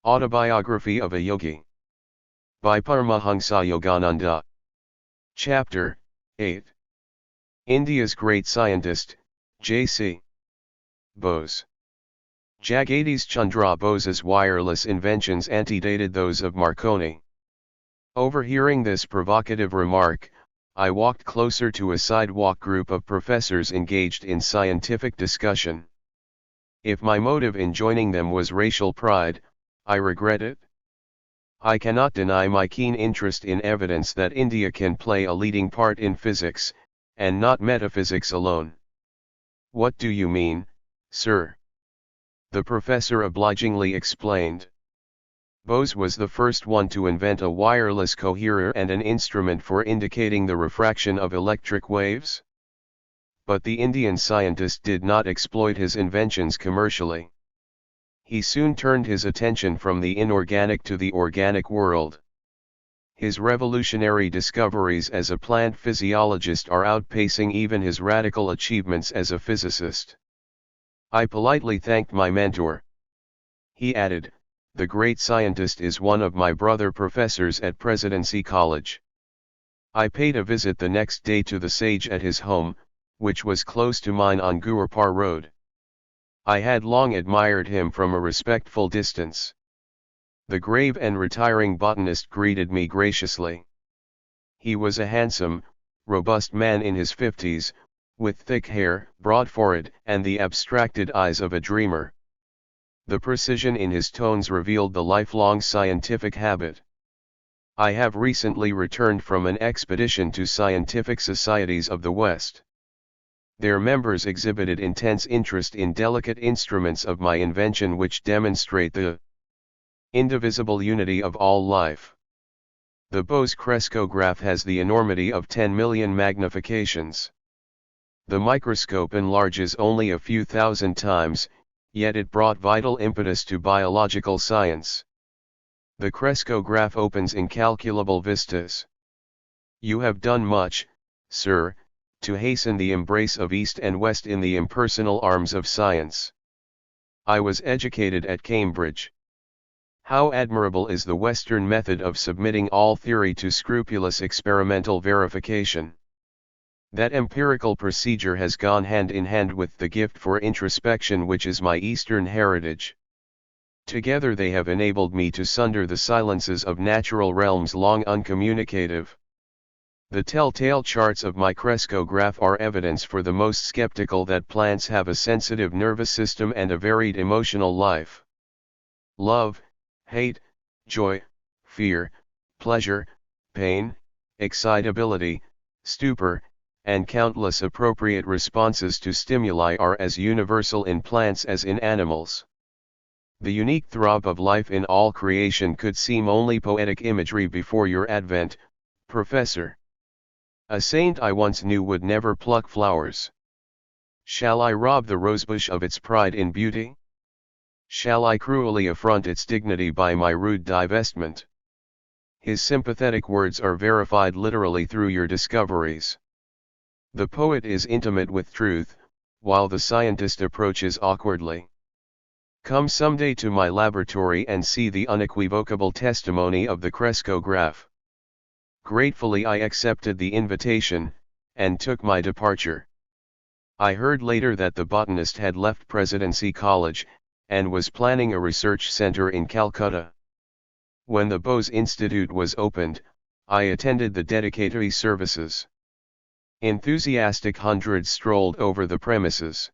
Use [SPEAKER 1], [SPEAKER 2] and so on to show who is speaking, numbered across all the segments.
[SPEAKER 1] Autobiography of a Yogi. By Paramahansa Yogananda. Chapter 8. India's Great Scientist, J.C. Bose. Jagadish Chandra Bose's wireless inventions antedated those of Marconi. Overhearing this provocative remark, I walked closer to a sidewalk group of professors engaged in scientific discussion. If my motive in joining them was racial pride, I regret it. I cannot deny my keen interest in evidence that India can play a leading part in physics, and not metaphysics alone. What do you mean, sir? The professor obligingly explained. Bose was the first one to invent a wireless coherer and an instrument for indicating the refraction of electric waves. But the Indian scientist did not exploit his inventions commercially. He soon turned his attention from the inorganic to the organic world. His revolutionary discoveries as a plant physiologist are outpacing even his radical achievements as a physicist. I politely thanked my mentor. He added, "The great scientist is one of my brother professors at Presidency College." I paid a visit the next day to the sage at his home, which was close to mine on Gurupar Road. I had long admired him from a respectful distance. The grave and retiring botanist greeted me graciously. He was a handsome, robust man in his 50s, with thick hair, broad forehead, and the abstracted eyes of a dreamer. The precision in his tones revealed the lifelong scientific habit. I have recently returned from an expedition to scientific societies of the West. Their members exhibited intense interest in delicate instruments of my invention which demonstrate the indivisible unity of all life. The Bose crescograph has the enormity of 10 million magnifications. The microscope enlarges only a few thousand times, yet it brought vital impetus to biological science. The crescograph opens incalculable vistas. You have done much, sir, to hasten the embrace of East and West in the impersonal arms of science. I was educated at Cambridge. How admirable is the Western method of submitting all theory to scrupulous experimental verification. That empirical procedure has gone hand in hand with the gift for introspection which is my Eastern heritage. Together they have enabled me to sunder the silences of natural realms long uncommunicative. The telltale charts of my crescograph are evidence for the most skeptical that plants have a sensitive nervous system and a varied emotional life. Love, hate, joy, fear, pleasure, pain, excitability, stupor, and countless appropriate responses to stimuli are as universal in plants as in animals. The unique throb of life in all creation could seem only poetic imagery before your advent, Professor. A saint I once knew would never pluck flowers. Shall I rob the rosebush of its pride in beauty? Shall I cruelly affront its dignity by my rude divestment? His sympathetic words are verified literally through your discoveries. The poet is intimate with truth, while the scientist approaches awkwardly. Come someday to my laboratory and see the unequivocal testimony of the crescograph. Gratefully I accepted the invitation, and took my departure. I heard later that the botanist had left Presidency College, and was planning a research center in Calcutta. When the Bose Institute was opened, I attended the dedicatory services. Enthusiastic hundreds strolled over the premises.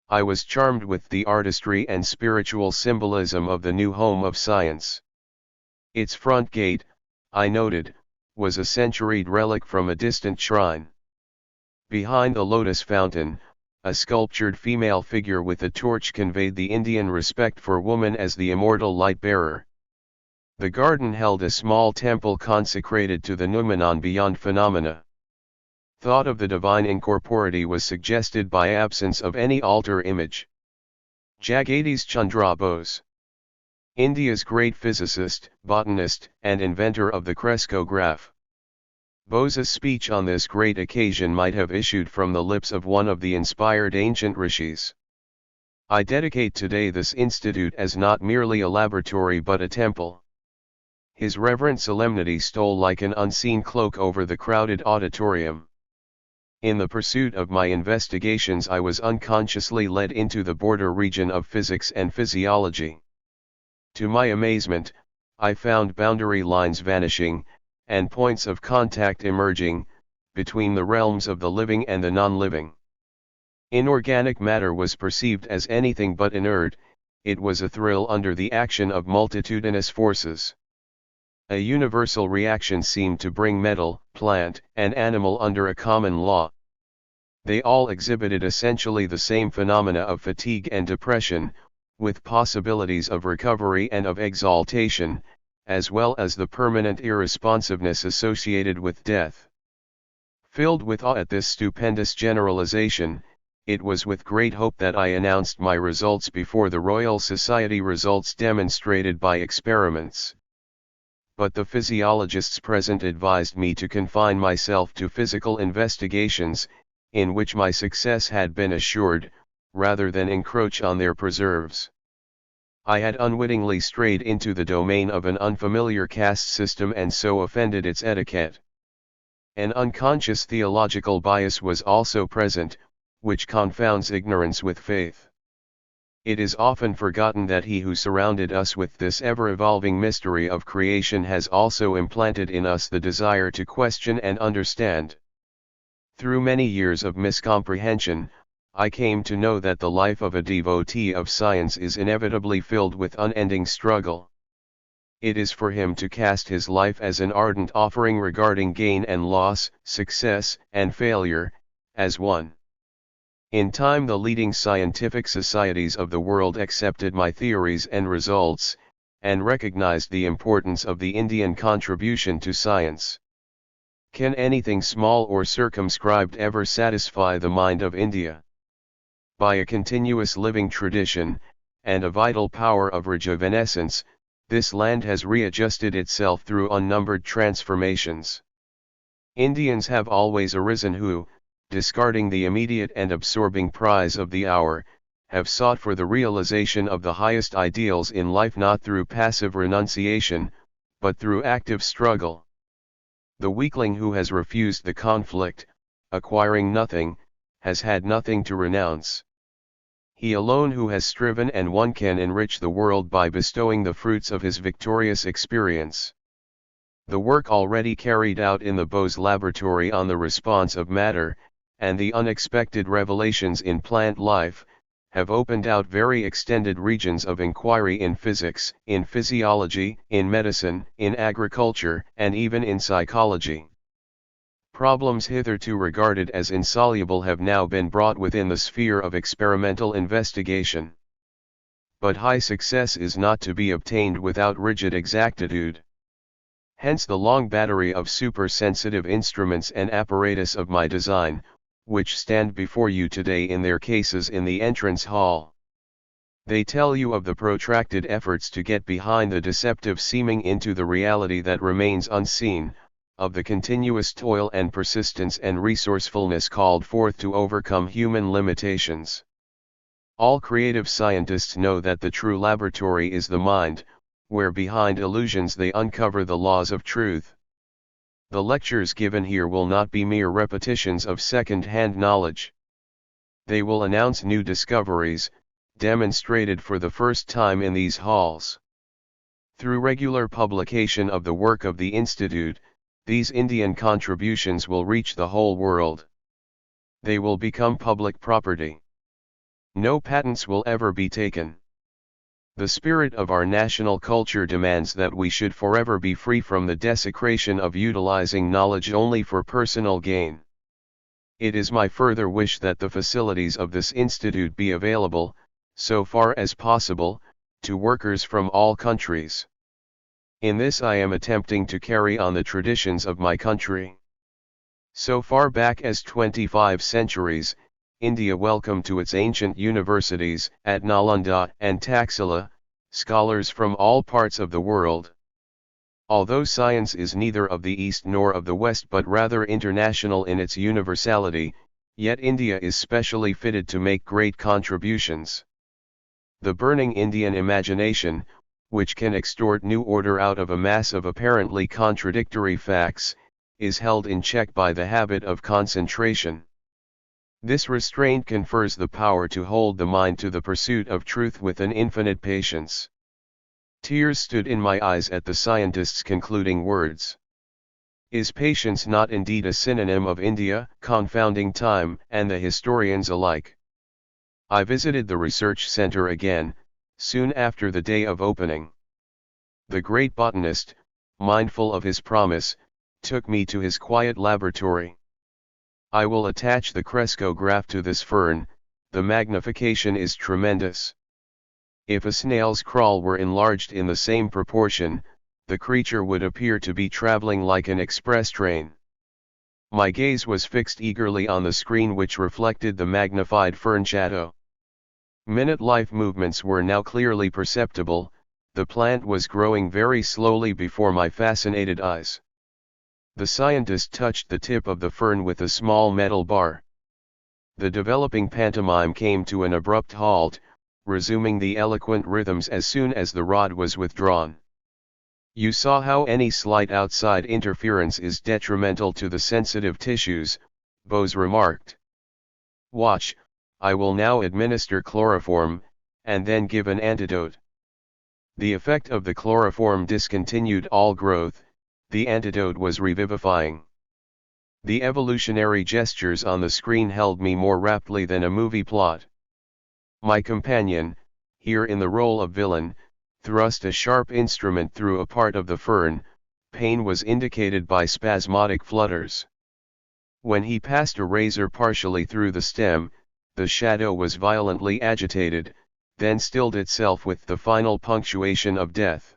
[SPEAKER 1] I was charmed with the artistry and spiritual symbolism of the new home of science. Its front gate, I noted, was a centuried relic from a distant shrine. Behind the lotus fountain, a sculptured female figure with a torch conveyed the Indian respect for woman as the immortal light-bearer. The garden held a small temple consecrated to the noumenon beyond phenomena. Thought of the divine incorporeity was suggested by absence of any altar image. Jagadish Chandra Bose. India's great physicist, botanist, and inventor of the crescograph. Bose's speech on this great occasion might have issued from the lips of one of the inspired ancient rishis. I dedicate today this institute as not merely a laboratory but a temple. His reverent solemnity stole like an unseen cloak over the crowded auditorium. In the pursuit of my investigations I was unconsciously led into the border region of physics and physiology. To my amazement, I found boundary lines vanishing, and points of contact emerging, between the realms of the living and the non-living. Inorganic matter was perceived as anything but inert, it was a thrill under the action of multitudinous forces. A universal reaction seemed to bring metal, plant, and animal under a common law. They all exhibited essentially the same phenomena of fatigue and depression, with possibilities of recovery and of exaltation, as well as the permanent irresponsiveness associated with death. Filled with awe at this stupendous generalization, it was with great hope that I announced my results before the Royal Society, results demonstrated by experiments. But the physiologists present advised me to confine myself to physical investigations, in which my success had been assured, rather than encroach on their preserves. I had unwittingly strayed into the domain of an unfamiliar caste system and so offended its etiquette. An unconscious theological bias was also present, which confounds ignorance with faith. It is often forgotten that He who surrounded us with this ever-evolving mystery of creation has also implanted in us the desire to question and understand. Through many years of miscomprehension, I came to know that the life of a devotee of science is inevitably filled with unending struggle. It is for him to cast his life as an ardent offering regarding gain and loss, success and failure, as one. In time the leading scientific societies of the world accepted my theories and results, and recognized the importance of the Indian contribution to science. Can anything small or circumscribed ever satisfy the mind of India? By a continuous living tradition, and a vital power of rejuvenescence, this land has readjusted itself through unnumbered transformations. Indians have always arisen who, discarding the immediate and absorbing prize of the hour, have sought for the realization of the highest ideals in life not through passive renunciation, but through active struggle. The weakling who has refused the conflict, acquiring nothing, has had nothing to renounce. He alone who has striven and won can enrich the world by bestowing the fruits of his victorious experience. The work already carried out in the Bose laboratory on the response of matter, and the unexpected revelations in plant life, have opened out very extended regions of inquiry in physics, in physiology, in medicine, in agriculture, and even in psychology. Problems hitherto regarded as insoluble have now been brought within the sphere of experimental investigation. But high success is not to be obtained without rigid exactitude. Hence the long battery of supersensitive instruments and apparatus of my design, which stand before you today in their cases in the entrance hall. They tell you of the protracted efforts to get behind the deceptive seeming into the reality that remains unseen, of the continuous toil and persistence and resourcefulness called forth to overcome human limitations. All creative scientists know that the true laboratory is the mind, where behind illusions they uncover the laws of truth. The lectures given here will not be mere repetitions of second-hand knowledge. They will announce new discoveries, demonstrated for the first time in these halls. Through regular publication of the work of the Institute, these Indian contributions will reach the whole world. They will become public property. No patents will ever be taken. The spirit of our national culture demands that we should forever be free from the desecration of utilizing knowledge only for personal gain. It is my further wish that the facilities of this institute be available, so far as possible, to workers from all countries. In this I am attempting to carry on the traditions of my country. So far back as 25 centuries, India welcomed to its ancient universities, at Nalanda and Taxila, scholars from all parts of the world. Although science is neither of the East nor of the West but rather international in its universality, yet India is specially fitted to make great contributions. The burning Indian imagination, which can extort new order out of a mass of apparently contradictory facts, is held in check by the habit of concentration. This restraint confers the power to hold the mind to the pursuit of truth with an infinite patience. Tears stood in my eyes at the scientist's concluding words. Is patience not indeed a synonym of India, confounding time and the historians alike? I visited the research center again, soon after the day of opening. The great botanist, mindful of his promise, took me to his quiet laboratory. I will attach the crescograph to this fern, the magnification is tremendous. If a snail's crawl were enlarged in the same proportion, the creature would appear to be traveling like an express train. My gaze was fixed eagerly on the screen which reflected the magnified fern shadow. Minute life movements were now clearly perceptible, the plant was growing very slowly before my fascinated eyes. The scientist touched the tip of the fern with a small metal bar. The developing pantomime came to an abrupt halt, resuming the eloquent rhythms as soon as the rod was withdrawn. You saw how any slight outside interference is detrimental to the sensitive tissues, Bose remarked. Watch, I will now administer chloroform, and then give an antidote. The effect of the chloroform discontinued all growth, the antidote was revivifying. The evolutionary gestures on the screen held me more raptly than a movie plot. My companion, here in the role of villain, thrust a sharp instrument through a part of the fern, pain was indicated by spasmodic flutters. When he passed a razor partially through the stem, the shadow was violently agitated, then stilled itself with the final punctuation of death.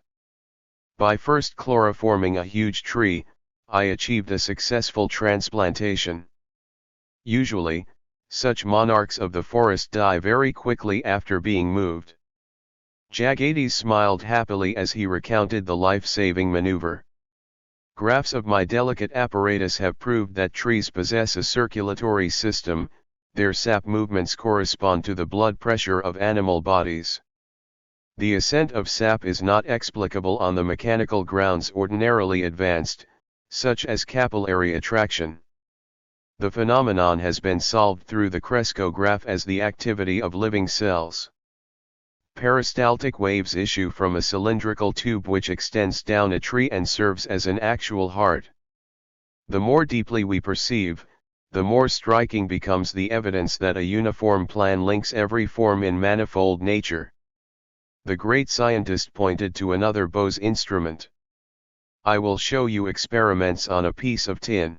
[SPEAKER 1] By first chloroforming a huge tree, I achieved a successful transplantation. Usually, such monarchs of the forest die very quickly after being moved. Jagadish smiled happily as he recounted the life-saving maneuver. Graphs of my delicate apparatus have proved that trees possess a circulatory system, their sap movements correspond to the blood pressure of animal bodies. The ascent of sap is not explicable on the mechanical grounds ordinarily advanced, such as capillary attraction. The phenomenon has been solved through the crescograph as the activity of living cells. Peristaltic waves issue from a cylindrical tube which extends down a tree and serves as an actual heart. The more deeply we perceive, the more striking becomes the evidence that a uniform plan links every form in manifold nature. The great scientist pointed to another Bose instrument. I will show you experiments on a piece of tin.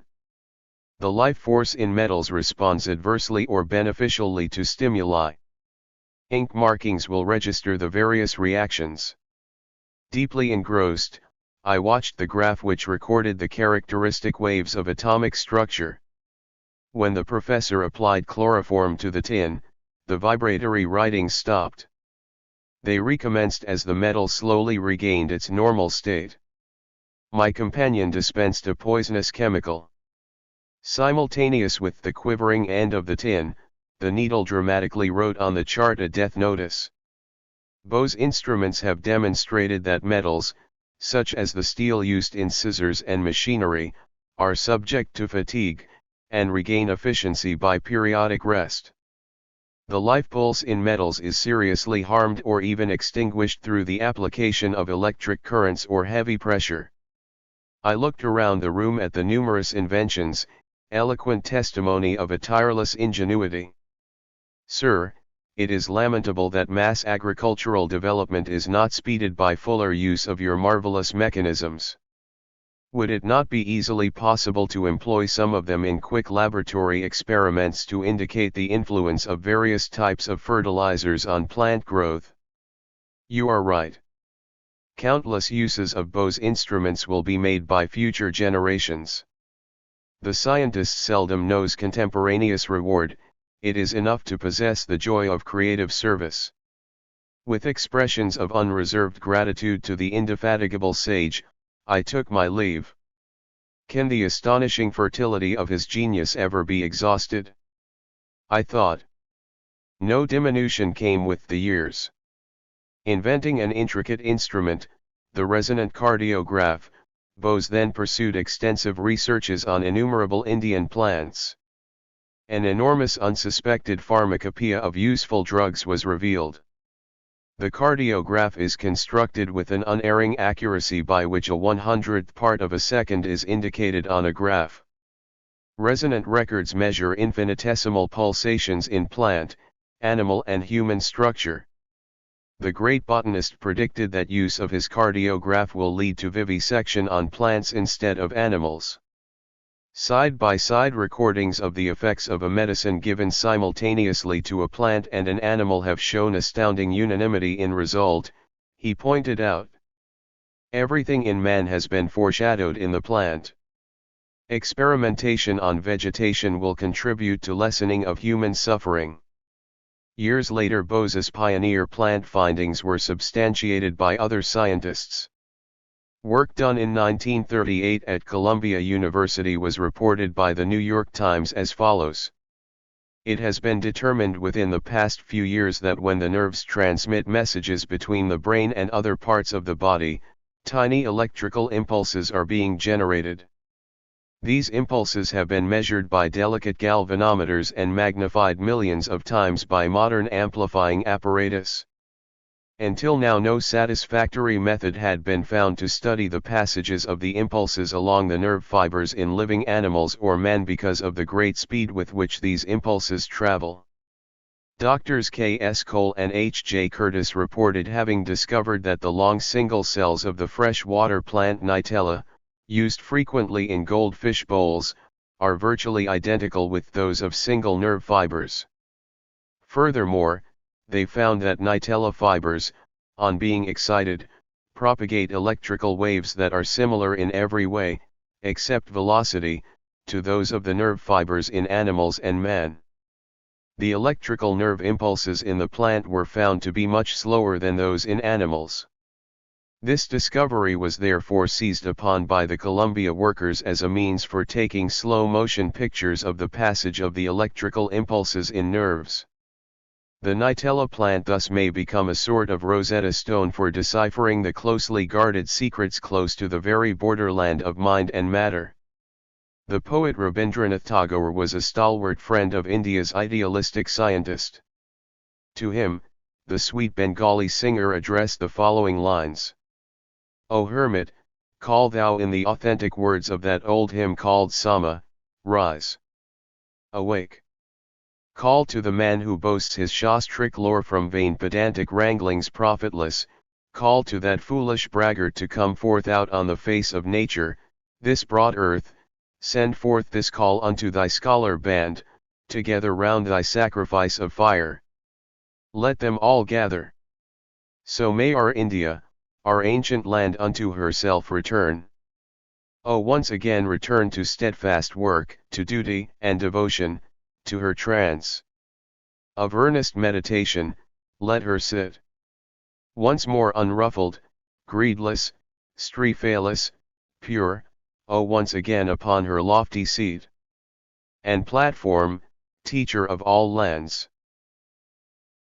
[SPEAKER 1] The life force in metals responds adversely or beneficially to stimuli. Ink markings will register the various reactions. Deeply engrossed, I watched the graph which recorded the characteristic waves of atomic structure. When the professor applied chloroform to the tin, the vibratory writings stopped. They recommenced as the metal slowly regained its normal state. My companion dispensed a poisonous chemical. Simultaneous with the quivering end of the tin, the needle dramatically wrote on the chart a death notice. Bose instruments have demonstrated that metals, such as the steel used in scissors and machinery, are subject to fatigue, and regain efficiency by periodic rest. The life pulse in metals is seriously harmed or even extinguished through the application of electric currents or heavy pressure. I looked around the room at the numerous inventions, eloquent testimony of a tireless ingenuity. Sir, it is lamentable that mass agricultural development is not speeded by fuller use of your marvelous mechanisms. Would it not be easily possible to employ some of them in quick laboratory experiments to indicate the influence of various types of fertilizers on plant growth? You are right. Countless uses of Bose instruments will be made by future generations. The scientist seldom knows contemporaneous reward, it is enough to possess the joy of creative service. With expressions of unreserved gratitude to the indefatigable sage, I took my leave. Can the astonishing fertility of his genius ever be exhausted? I thought. No diminution came with the years. Inventing an intricate instrument, the resonant cardiograph, Bose then pursued extensive researches on innumerable Indian plants. An enormous unsuspected pharmacopoeia of useful drugs was revealed. The cardiograph is constructed with an unerring accuracy by which a 100th part of a second is indicated on a graph. Resonant records measure infinitesimal pulsations in plant, animal and human structure. The great botanist predicted that use of his cardiograph will lead to vivisection on plants instead of animals. Side-by-side recordings of the effects of a medicine given simultaneously to a plant and an animal have shown astounding unanimity in result, he pointed out. Everything in man has been foreshadowed in the plant. Experimentation on vegetation will contribute to lessening of human suffering. Years later, Bose's pioneer plant findings were substantiated by other scientists. Work done in 1938 at Columbia University was reported by the New York Times as follows. It has been determined within the past few years that when the nerves transmit messages between the brain and other parts of the body, tiny electrical impulses are being generated. These impulses have been measured by delicate galvanometers and magnified millions of times by modern amplifying apparatus. Until now, no satisfactory method had been found to study the passages of the impulses along the nerve fibers in living animals or man because of the great speed with which these impulses travel. Doctors K. S. Cole and H. J. Curtis reported having discovered that the long single cells of the freshwater plant Nitella, used frequently in goldfish bowls, are virtually identical with those of single nerve fibers. Furthermore, they found that Nitella fibers, on being excited, propagate electrical waves that are similar in every way, except velocity, to those of the nerve fibers in animals and man. The electrical nerve impulses in the plant were found to be much slower than those in animals. This discovery was therefore seized upon by the Columbia workers as a means for taking slow-motion pictures of the passage of the electrical impulses in nerves. The Nitella plant thus may become a sort of Rosetta Stone for deciphering the closely guarded secrets close to the very borderland of mind and matter. The poet Rabindranath Tagore was a stalwart friend of India's idealistic scientist. To him, the sweet Bengali singer addressed the following lines. O hermit, call thou in the authentic words of that old hymn called Sama, rise. Awake. Call to the man who boasts his shastric lore from vain pedantic wranglings profitless, call to that foolish braggart to come forth out on the face of nature, this broad earth, send forth this call unto thy scholar band, together round thy sacrifice of fire. Let them all gather. So may our India, our ancient land unto herself return. O once again return to steadfast work, to duty and devotion, to her trance of earnest meditation, let her sit. Once more unruffled, greedless, strephyless, pure, O once again upon her lofty seat and platform, teacher of all lands.